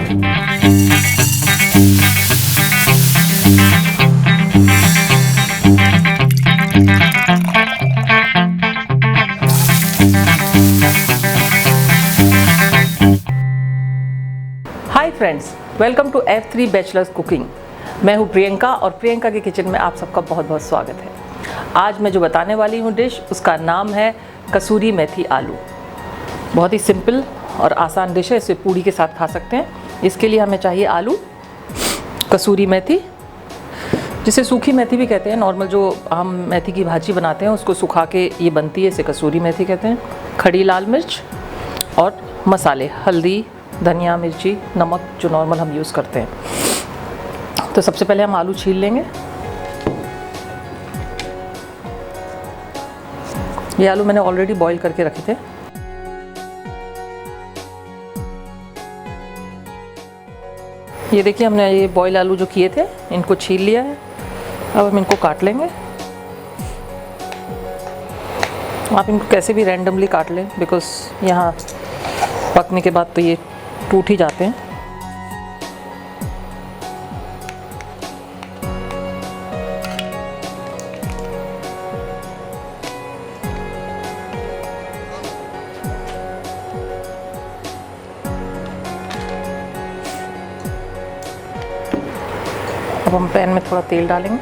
Hi friends, welcome to F3 bachelors cooking. मैं हूँ प्रियंका और प्रियंका के किचन में आप सबका बहुत बहुत स्वागत है। आज मैं जो बताने वाली हूँ डिश, उसका नाम है कसूरी मेथी आलू। बहुत ही सिंपल और आसान डिश है, इसे पूड़ी के साथ खा सकते हैं। इसके लिए हमें चाहिए आलू, कसूरी मेथी जिसे सूखी मेथी भी कहते हैं। नॉर्मल जो हम मेथी की भाजी बनाते हैं उसको सुखा के ये बनती है, इसे कसूरी मेथी कहते हैं। खड़ी लाल मिर्च और मसाले, हल्दी, धनिया, मिर्ची, नमक जो नॉर्मल हम यूज़ करते हैं। तो सबसे पहले हम आलू छील लेंगे। ये आलू मैंने ऑलरेडी बॉईल करके रखे थे। ये देखिए, हमने ये बॉईल आलू जो किए थे इनको छील लिया है। अब हम इनको काट लेंगे। आप इनको कैसे भी रैंडमली काट लें, बिकॉज़ यहाँ पकने के बाद तो ये टूट ही जाते हैं। अब हम पैन में थोड़ा तेल डालेंगे।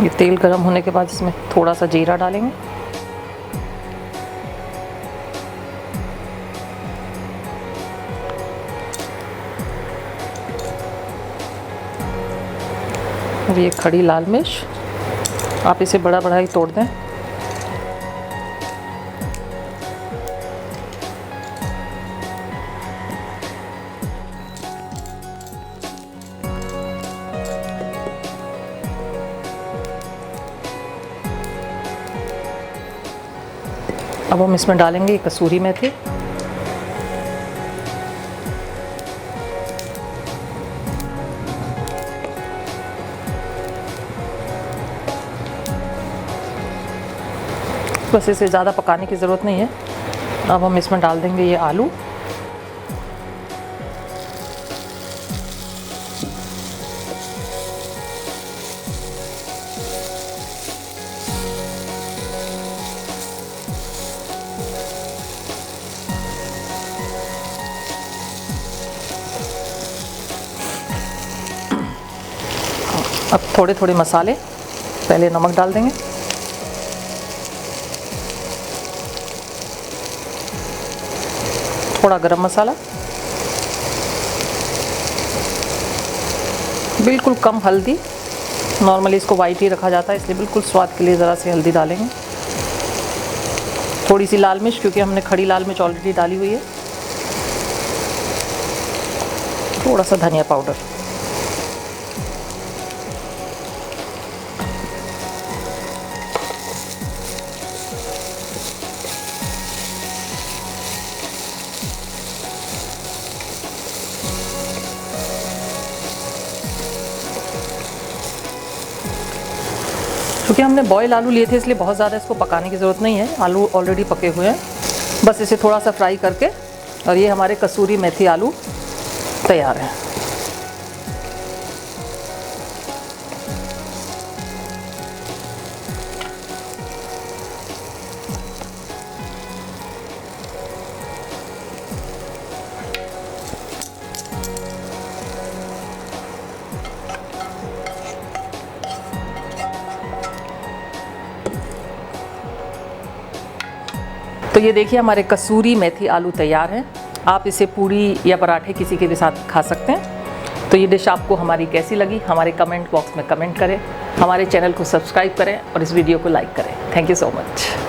ये तेल गर्म होने के बाद इसमें थोड़ा सा जीरा डालेंगे। और ये खड़ी लाल मिर्च, आप इसे बड़ा बड़ा ही तोड़ दें। अब हम इसमें डालेंगे कसूरी मेथी। बस इसे ज़्यादा पकाने की ज़रूरत नहीं है। अब हम इसमें डाल देंगे ये आलू। अब थोड़े थोड़े मसाले, पहले नमक डाल देंगे, थोड़ा गरम मसाला, बिल्कुल कम हल्दी। नॉर्मली इसको वाइट ही रखा जाता है, इसलिए बिल्कुल स्वाद के लिए ज़रा सी हल्दी डालेंगे। थोड़ी सी लाल मिर्च, क्योंकि हमने खड़ी लाल मिर्च ऑलरेडी डाली हुई है। थोड़ा सा धनिया पाउडर। क्योंकि हमने बॉयल आलू लिए थे इसलिए बहुत ज़्यादा इसको पकाने की ज़रूरत नहीं है। आलू ऑलरेडी पके हुए हैं, बस इसे थोड़ा सा फ्राई करके और ये हमारे कसूरी मेथी आलू तैयार हैं। तो ये देखिए, हमारे कसूरी मेथी आलू तैयार हैं। आप इसे पूड़ी या पराठे किसी के भी साथ खा सकते हैं। तो ये डिश आपको हमारी कैसी लगी, हमारे कमेंट बॉक्स में कमेंट करें, हमारे चैनल को सब्सक्राइब करें और इस वीडियो को लाइक करें। Thank you so much.